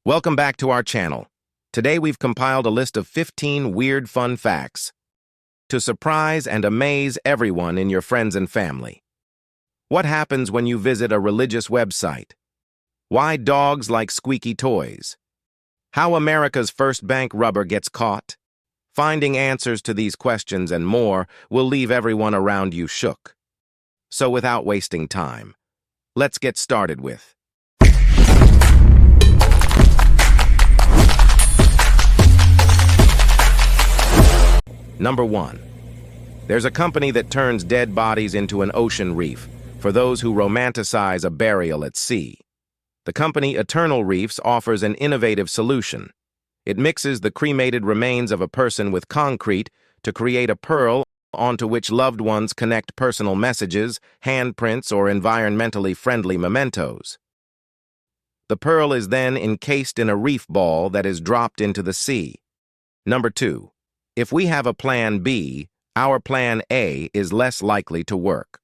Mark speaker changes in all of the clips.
Speaker 1: Welcome back to our channel. Today we've compiled a list of 15 weird fun facts to surprise and amaze everyone in your friends and family. What happens when you visit a religious website? Why dogs like squeaky toys? How America's first bank robber gets caught? Finding answers to these questions and more will leave everyone around you shook. So without wasting time, let's get started with Number 1. There's a company that turns dead bodies into an ocean reef for those who romanticize a burial at sea. The company Eternal Reefs offers an innovative solution. It mixes the cremated remains of a person with concrete to create a pearl onto which loved ones connect personal messages, handprints, or environmentally friendly mementos. The pearl is then encased in a reef ball that is dropped into the sea. Number 2. If we have a plan B, our plan A is less likely to work.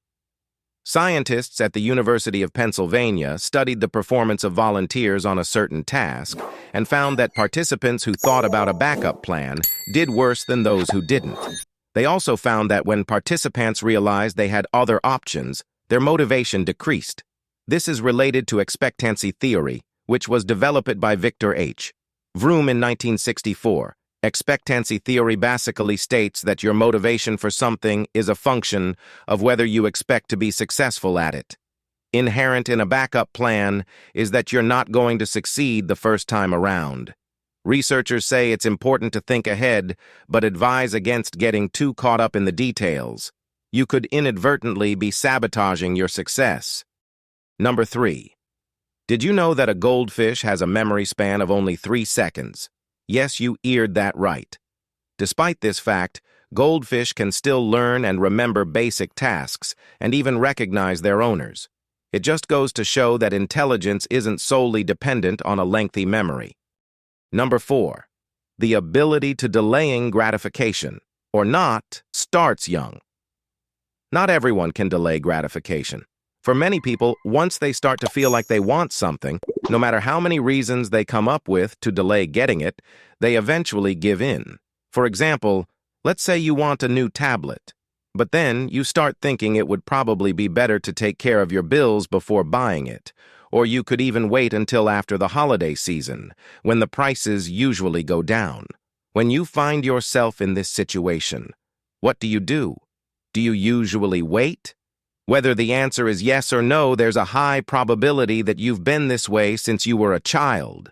Speaker 1: Scientists at the University of Pennsylvania studied the performance of volunteers on a certain task and found that participants who thought about a backup plan did worse than those who didn't. They also found that when participants realized they had other options, their motivation decreased. This is related to expectancy theory, which was developed by Victor H. Vroom in 1964. Expectancy theory basically states that your motivation for something is a function of whether you expect to be successful at it. Inherent in a backup plan is that you're not going to succeed the first time around. Researchers say it's important to think ahead, but advise against getting too caught up in the details. You could inadvertently be sabotaging your success. Number 3. Did you know that a goldfish has a memory span of only 3 seconds? Yes, you eared that right. Despite this fact, goldfish can still learn and remember basic tasks and even recognize their owners. It just goes to show that intelligence isn't solely dependent on a lengthy memory. Number 4. The ability to delaying gratification, or not, starts young. Not everyone can delay gratification. For many people, once they start to feel like they want something, no matter how many reasons they come up with to delay getting it, they eventually give in. For example, let's say you want a new tablet, but then you start thinking it would probably be better to take care of your bills before buying it, or you could even wait until after the holiday season, when the prices usually go down. When you find yourself in this situation, what do? Do you usually wait? Whether the answer is yes or no, there's a high probability that you've been this way since you were a child.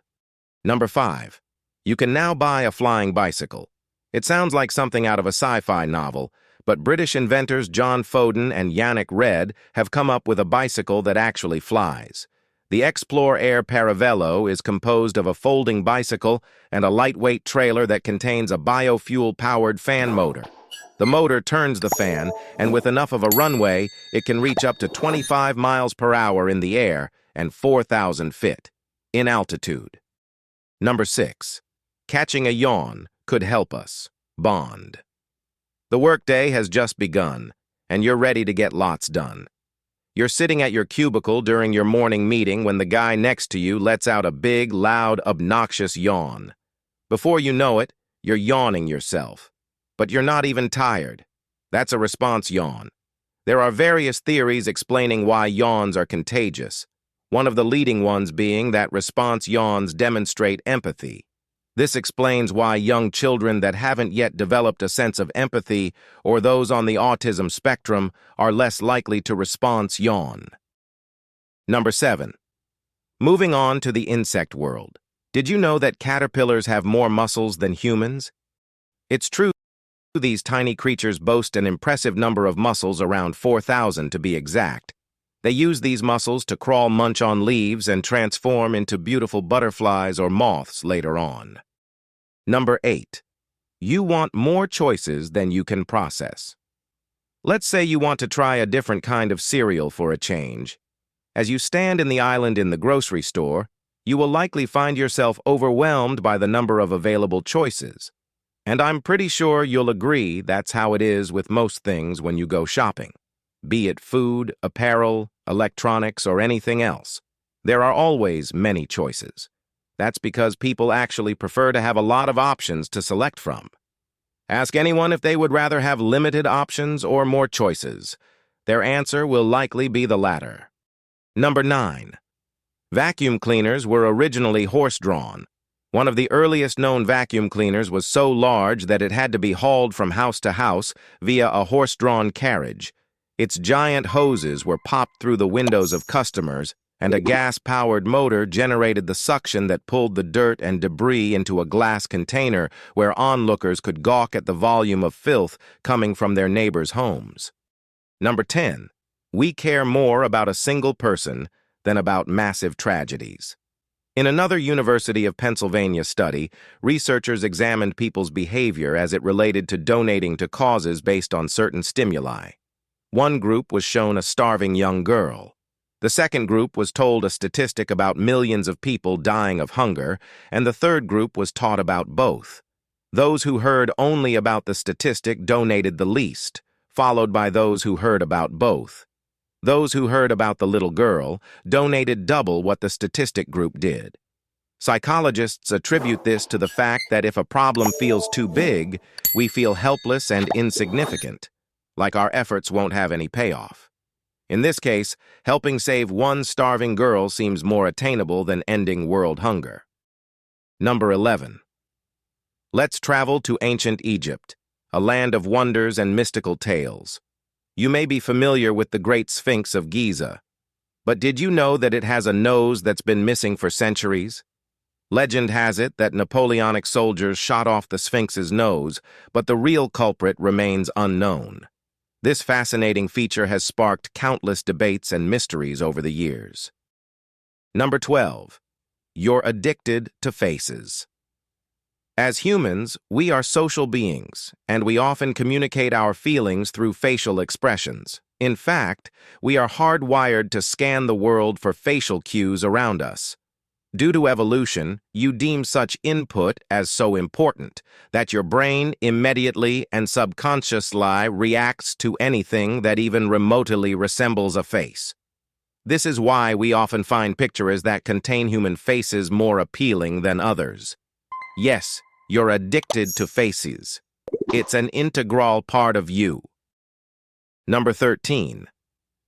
Speaker 1: Number 5. You can now buy a flying bicycle. It sounds like something out of a sci-fi novel, but British inventors John Foden and Yannick Red have come up with a bicycle that actually flies. The Explore Air Paravello is composed of a folding bicycle and a lightweight trailer that contains a biofuel-powered fan motor. The motor turns the fan, and with enough of a runway, it can reach up to 25 miles per hour in the air and 4,000 feet in altitude. Number 6. Catching a yawn could help us bond. The workday has just begun, and you're ready to get lots done. You're sitting at your cubicle during your morning meeting when the guy next to you lets out a big, loud, obnoxious yawn. Before you know it, you're yawning yourself. But you're not even tired. That's a response yawn. There are various theories explaining why yawns are contagious, one of the leading ones being that response yawns demonstrate empathy. This explains why young children that haven't yet developed a sense of empathy or those on the autism spectrum are less likely to response yawn. Number 7. Moving on to the insect world. Did you know that caterpillars have more muscles than humans? It's true. These tiny creatures boast an impressive number of muscles, around 4,000 to be exact. They use these muscles to crawl, munch on leaves, and transform into beautiful butterflies or moths later on. Number 8. You want more choices than you can process. Let's say you want to try a different kind of cereal for a change. As you stand in the island in the grocery store, you will likely find yourself overwhelmed by the number of available choices. And I'm pretty sure you'll agree that's how it is with most things when you go shopping. Be it food, apparel, electronics, or anything else. There are always many choices. That's because people actually prefer to have a lot of options to select from. Ask anyone if they would rather have limited options or more choices. Their answer will likely be the latter. Number 9. Vacuum cleaners were originally horse-drawn. One of the earliest known vacuum cleaners was so large that it had to be hauled from house to house via a horse-drawn carriage. Its giant hoses were popped through the windows of customers, and a gas-powered motor generated the suction that pulled the dirt and debris into a glass container where onlookers could gawk at the volume of filth coming from their neighbors' homes. Number 10. We care more about a single person than about massive tragedies. In another University of Pennsylvania study, researchers examined people's behavior as it related to donating to causes based on certain stimuli. One group was shown a starving young girl. The second group was told a statistic about millions of people dying of hunger, and the third group was taught about both. Those who heard only about the statistic donated the least, followed by those who heard about both. Those who heard about the little girl donated double what the statistic group did. Psychologists attribute this to the fact that if a problem feels too big, we feel helpless and insignificant, like our efforts won't have any payoff. In this case, helping save one starving girl seems more attainable than ending world hunger. Number 11. Let's travel to ancient Egypt, a land of wonders and mystical tales. You may be familiar with the Great Sphinx of Giza, but did you know that it has a nose that's been missing for centuries? Legend has it that Napoleonic soldiers shot off the Sphinx's nose, but the real culprit remains unknown. This fascinating feature has sparked countless debates and mysteries over the years. Number 12. You're addicted to faces. As humans, we are social beings, and we often communicate our feelings through facial expressions. In fact, we are hardwired to scan the world for facial cues around us. Due to evolution, you deem such input as so important that your brain immediately and subconsciously reacts to anything that even remotely resembles a face. This is why we often find pictures that contain human faces more appealing than others. Yes, you're addicted to faces. It's an integral part of you. Number 13.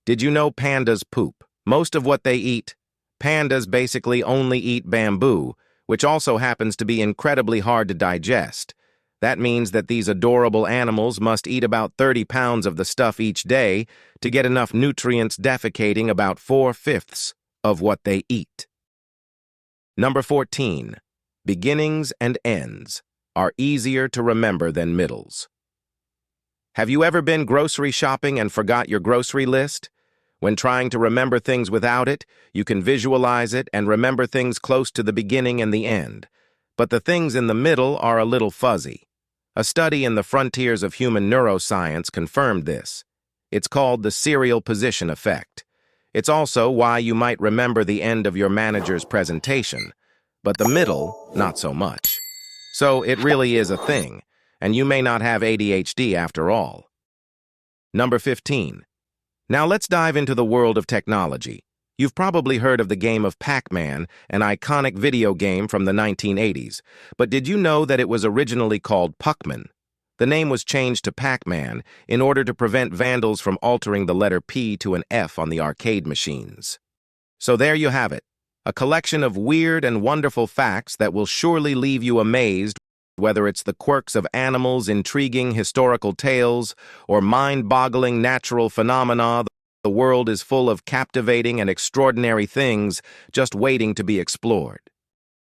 Speaker 1: Did you know pandas poop? Most of what they eat. Pandas basically only eat bamboo, which also happens to be incredibly hard to digest. That means that these adorable animals must eat about 30 pounds of the stuff each day to get enough nutrients, defecating about 4/5 of what they eat. Number 14. Beginnings and ends are easier to remember than middles. Have you ever been grocery shopping and forgot your grocery list? When trying to remember things without it, you can visualize it and remember things close to the beginning and the end. But the things in the middle are a little fuzzy. A study in the frontiers of human neuroscience confirmed this. It's called the serial position effect. It's also why you might remember the end of your manager's presentation, but the middle, not so much. So it really is a thing, and you may not have ADHD after all. Number 15. Now let's dive into the world of technology. You've probably heard of the game of Pac-Man, an iconic video game from the 1980s, but did you know that it was originally called Puckman? The name was changed to Pac-Man in order to prevent vandals from altering the letter P to an F on the arcade machines. So there you have it, a collection of weird and wonderful facts that will surely leave you amazed, whether it's the quirks of animals, intriguing historical tales, or mind-boggling natural phenomena. The world is full of captivating and extraordinary things just waiting to be explored.